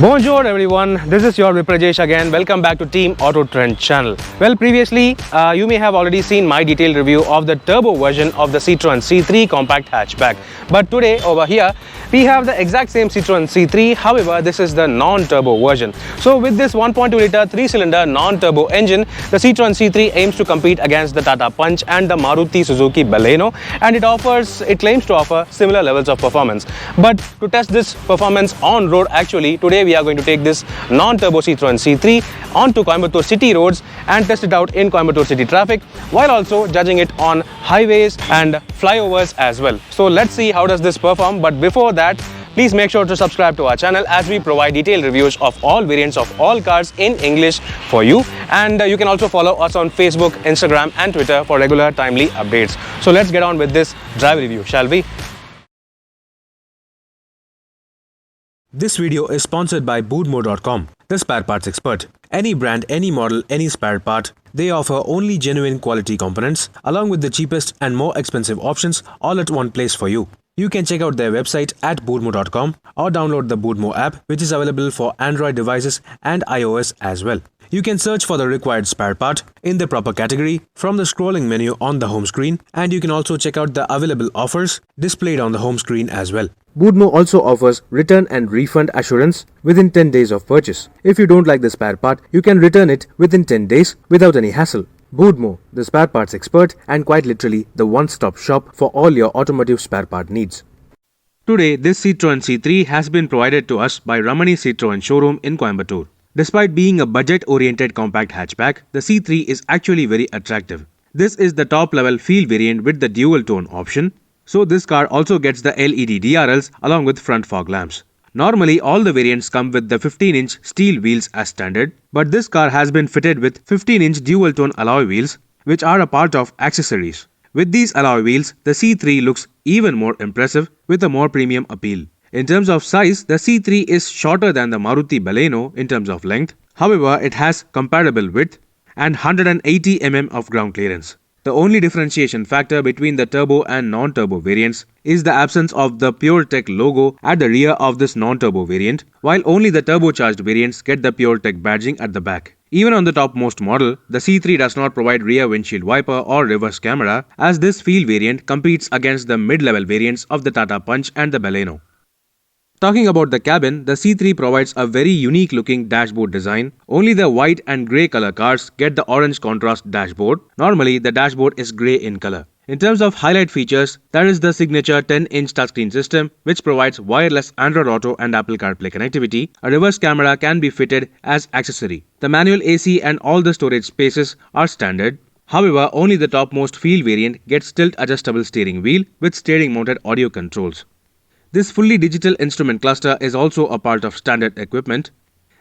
Bonjour everyone, this is your Viprajesh again. Welcome back to TeamAutoTrend channel. Well, previously you may have already seen my detailed review of the turbo version of the Citroen C3 compact hatchback. But today over here we have the exact same Citroen C3, however this is the non-turbo version. So with this 1.2 litre 3-cylinder non-turbo engine, the Citroen C3 aims to compete against the Tata Punch and the Maruti Suzuki Baleno, and it claims to offer similar levels of performance. But to test this performance on road, actually today we are going to take this non-turbo Citroen C3 onto Coimbatore city roads and test it out in Coimbatore city traffic, while also judging it on highways and flyovers as well. So let's see how does this perform. But before that, please make sure to subscribe to our channel, as we provide detailed reviews of all variants of all cars in English for you. And you can also follow us on Facebook, Instagram and Twitter for regular timely updates. So let's get on with this drive review, shall we? This video is sponsored by Boodmo.com, the spare parts expert. Any brand, any model, any spare part, they offer only genuine quality components along with the cheapest and more expensive options all at one place for you. You can check out their website at Boodmo.com or download the Boodmo app, which is available for Android devices and iOS as well. You can search for the required spare part in the proper category from the scrolling menu on the home screen, and you can also check out the available offers displayed on the home screen as well. Boodmo also offers return and refund assurance within 10 days of purchase. If you don't like the spare part, you can return it within 10 days without any hassle. Boodmo, the spare parts expert and quite literally the one-stop shop for all your automotive spare part needs. Today, this Citroen C3 has been provided to us by Ramani Citroen showroom in Coimbatore. Despite being a budget-oriented compact hatchback, the C3 is actually very attractive. This is the top-level feel variant with the dual-tone option. So this car also gets the LED DRLs along with front fog lamps. Normally all the variants come with the 15-inch steel wheels as standard, but this car has been fitted with 15-inch dual-tone alloy wheels, which are a part of accessories. With these alloy wheels, the C3 looks even more impressive with a more premium appeal. In terms of size, the C3 is shorter than the Maruti Baleno in terms of length. However, it has comparable width and 180 mm of ground clearance. The only differentiation factor between the turbo and non-turbo variants is the absence of the PureTech logo at the rear of this non-turbo variant, while only the turbocharged variants get the PureTech badging at the back. Even on the topmost model, the C3 does not provide rear windshield wiper or reverse camera, as this feel variant competes against the mid-level variants of the Tata Punch and the Baleno. Talking about the cabin, the C3 provides a very unique looking dashboard design. Only the white and grey color cars get the orange contrast dashboard. Normally, the dashboard is grey in color. In terms of highlight features, there is the signature 10-inch touchscreen system, which provides wireless Android Auto and Apple CarPlay connectivity. A reverse camera can be fitted as accessory. The manual AC and all the storage spaces are standard. However, only the topmost feel variant gets tilt adjustable steering wheel with steering mounted audio controls. This fully digital instrument cluster is also a part of standard equipment.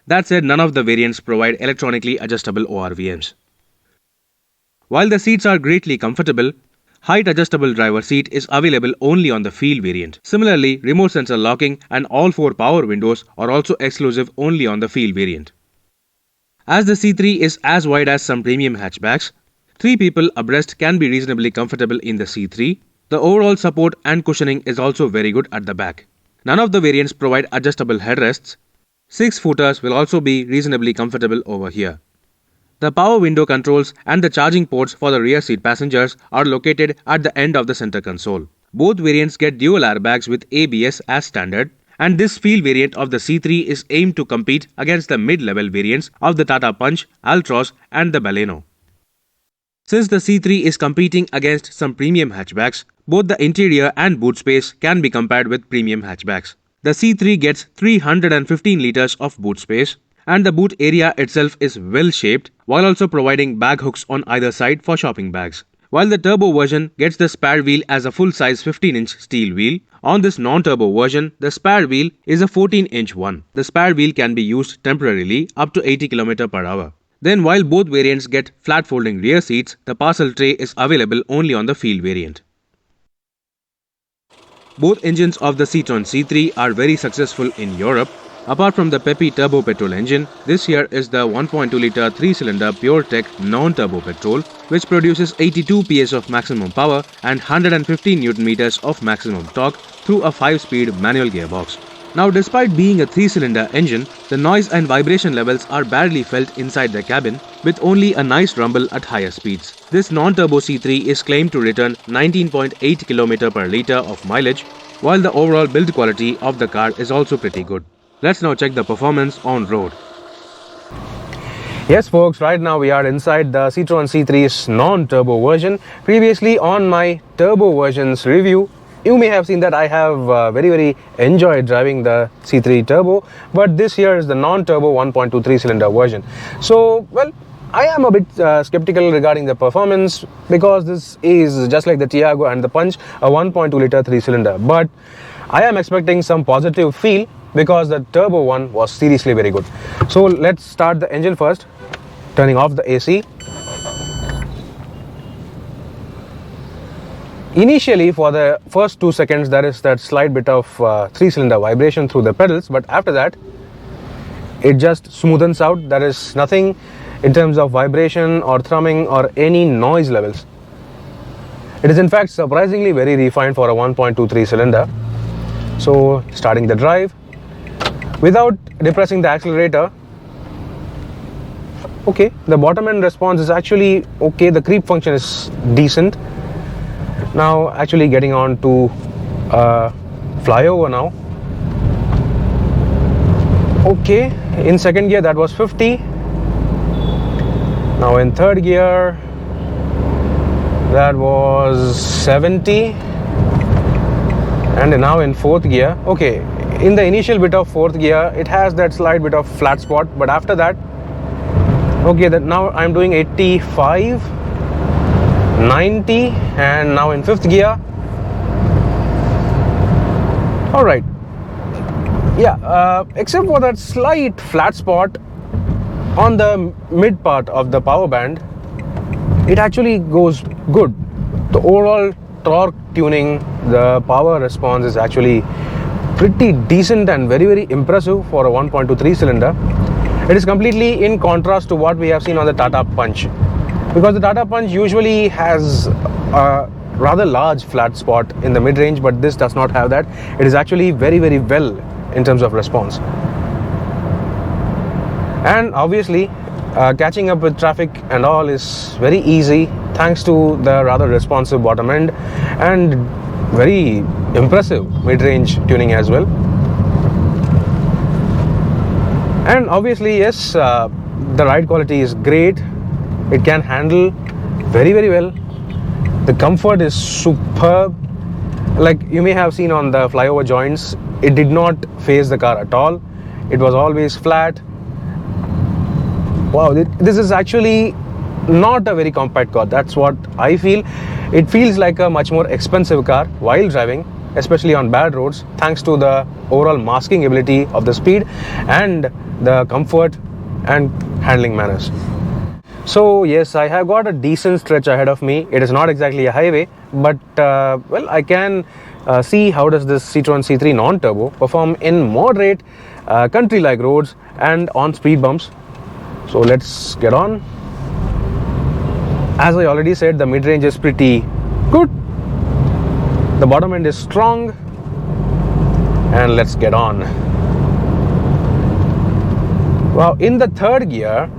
That said, none of the variants provide electronically adjustable ORVMs. While the seats are greatly comfortable, height adjustable driver seat is available only on the feel variant. Similarly, remote sensor locking and all 4 power windows are also exclusive only on the feel variant. As the C3 is as wide as some premium hatchbacks, 3 people abreast can be reasonably comfortable in the C3. The overall support and cushioning is also very good at the back. None of the variants provide adjustable headrests. 6-footers will also be reasonably comfortable over here. The power window controls and the charging ports for the rear seat passengers are located at the end of the center console. Both variants get dual airbags with ABS as standard, and this feel variant of the C3 is aimed to compete against the mid-level variants of the Tata Punch, Altroz and the Baleno. Since the C3 is competing against some premium hatchbacks, both the interior and boot space can be compared with premium hatchbacks. The C3 gets 315 liters of boot space, and the boot area itself is well shaped, while also providing bag hooks on either side for shopping bags. While the turbo version gets the spare wheel as a full-size 15-inch steel wheel, on this non-turbo version, the spare wheel is a 14-inch one. The spare wheel can be used temporarily up to 80 km per hour. Then while both variants get flat folding rear seats, the parcel tray is available only on the feel variant. Both engines of the Citroen C3 are very successful in Europe. Apart from the peppy turbo petrol engine, this here is the 1.2 litre 3-cylinder PureTech non-turbo petrol, which produces 82 PS of maximum power and 115 Nm of maximum torque through a 5-speed manual gearbox. Now, despite being a 3-cylinder engine, The noise and vibration levels are barely felt inside the cabin, with only a nice rumble at higher speeds. This non-turbo C3 is claimed to return 19.8 km per litre of mileage, while the overall build quality of the car is also pretty good. Let's now check the performance on road. Yes folks, right now we are inside the Citroen C3's non-turbo version. Previously on my turbo versions review, you may have seen that I have very enjoyed driving the C3 turbo, but this here is the non-turbo 1.23 cylinder version. So well, I am a bit skeptical regarding the performance because this is just like the Tiago and the Punch, a 1.2 litre 3-cylinder, but I am expecting some positive feel because the turbo one was seriously very good. So let's start the engine first, turning off the AC. Initially for the first 2 seconds there is that slight bit of 3-cylinder vibration through the pedals, but after that it just smoothens out. There is nothing in terms of vibration or thrumming or any noise levels. It is in fact surprisingly very refined for a 1.23 cylinder. So starting the drive without depressing the accelerator, okay, the bottom end response is actually okay, the creep function is decent. Now actually getting on to flyover now. Okay, in second gear that was 50. Now in third gear that was 70. And now in fourth gear, okay, in the initial bit of fourth gear it has that slight bit of flat spot, but after that, okay, that now I'm doing 85, 90, and now in fifth gear. All right, yeah, except for that slight flat spot on the mid part of the power band, it actually goes good. The overall torque tuning, the power response is actually pretty decent and very impressive for a 1.23 cylinder. It is completely in contrast to what we have seen on the Tata Punch, because the Tata Punch usually has a rather large flat spot in the mid-range, but this does not have that. It is actually very well in terms of response. And obviously catching up with traffic and all is very easy thanks to the rather responsive bottom end and very impressive mid-range tuning as well. And obviously yes, the ride quality is great. It can handle very well. The comfort is superb. Like you may have seen on the flyover joints, it did not phase the car at all. It was always flat. Wow, this is actually not a very compact car. That's what I feel. It feels like a much more expensive car while driving, especially on bad roads, thanks to the overall masking ability of the speed and the comfort and handling manners. So yes, I have got a decent stretch ahead of me. It is not exactly a highway, but well, I can see how does this Citroen C3 non-turbo perform in moderate country-like roads and on speed bumps. So let's get on. As I already said, the mid-range is pretty good. The bottom end is strong. And let's get on. Wow, in the third gear,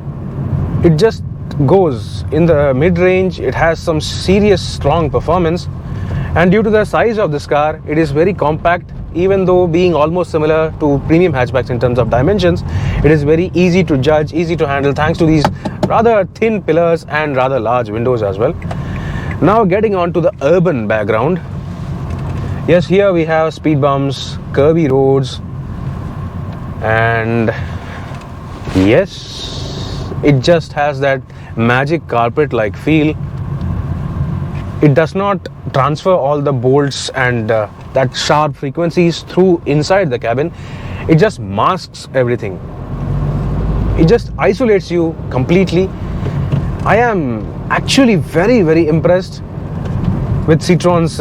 it just goes. In the mid-range, it has some serious strong performance. And due to the size of this car, it is very compact. Even though being almost similar to premium hatchbacks in terms of dimensions, it is very easy to judge, easy to handle thanks to these rather thin pillars and rather large windows as well. Now getting on to the urban background. Yes, here we have speed bumps, curvy roads, and yes, it just has that magic carpet like feel. It does not transfer all the bolts and that sharp frequencies through inside the cabin. It just masks everything. It just isolates you completely. I am actually very impressed with Citroen's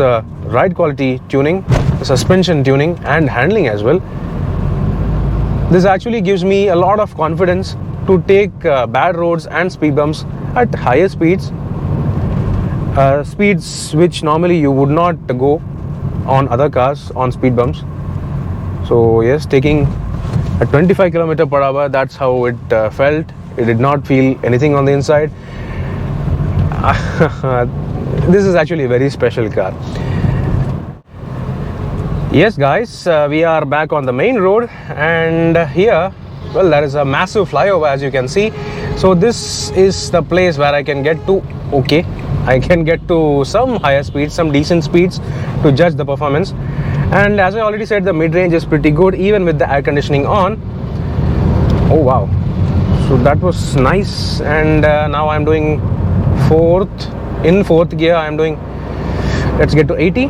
ride quality tuning, suspension tuning and handling as well. This actually gives me a lot of confidence to take bad roads and speed bumps at higher speeds. Speeds which normally you would not go on other cars on speed bumps. So yes, taking At 25 km/h, that's how it felt. It did not feel anything on the inside. This is actually a very special car. Yes guys, we are back on the main road, and here, well, there is a massive flyover, as you can see. So this is the place where I can get to, okay, I can get to some higher speeds, some decent speeds to judge the performance. And as I already said, the mid-range is pretty good even with the air conditioning on. Oh wow, so that was nice. And now I'm doing in fourth gear. I'm doing, let's get to 80,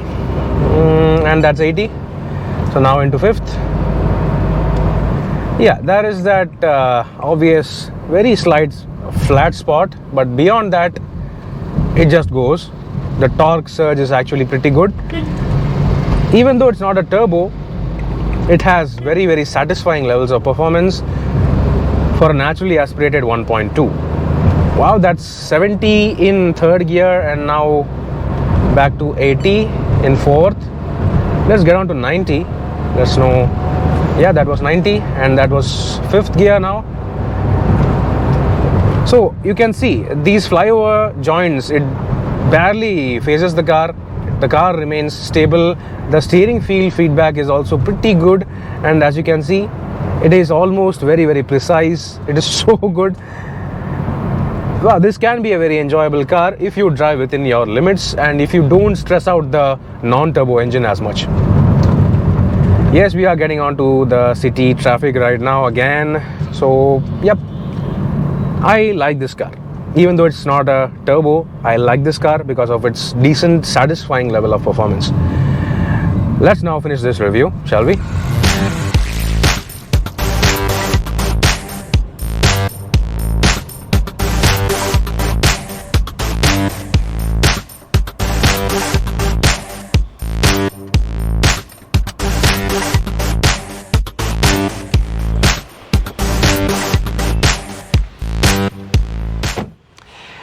and that's 80. So now into fifth. Yeah, there is that obvious very slight flat spot, but beyond that it just goes. The torque surge is actually pretty good. Even though it's not a turbo, it has very, very satisfying levels of performance for a naturally aspirated 1.2. Wow, that's 70 in third gear, and now back to 80 in fourth. Let's get on to 90. Let's know. Yeah, that was 90, and that was fifth gear now. So you can see these flyover joints, it barely phases the car. The car remains stable. The steering feel feedback is also pretty good, and as you can see, it is almost very, very precise. It is so good. Wow, this can be a very enjoyable car if you drive within your limits and if you don't stress out the non-turbo engine as much. Yes, we are getting onto the city traffic right now again. So yep, I like this car. Even though it's not a turbo, I like this car because of its decent, satisfying level of performance. Let's now finish this review, shall we?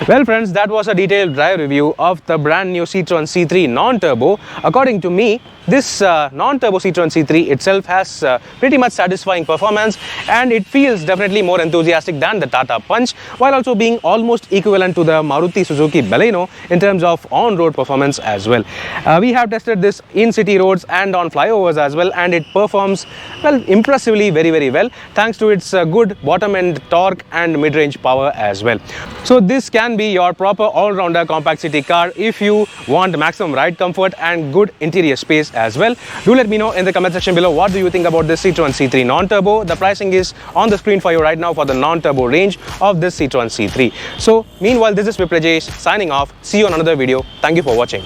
Well friends, that was a detailed drive review of the brand new Citroen C3 non-turbo. According to me, this non-turbo Citroen C3 itself has pretty much satisfying performance, and it feels definitely more enthusiastic than the Tata Punch, while also being almost equivalent to the Maruti Suzuki Baleno in terms of on-road performance as well. We have tested this in city roads and on flyovers as well, and it performs, well, impressively very, very well, thanks to its good bottom-end torque and mid-range power as well. So this can be your proper all-rounder compact city car if you want maximum ride comfort and good interior space as well. Do let me know in the comment section below, what do you think about this Citroen C3 non-turbo. The pricing is on the screen for you right now for the non-turbo range of this Citroen C3. So meanwhile, this is Viprajesh signing off. See you on another video. Thank you for watching.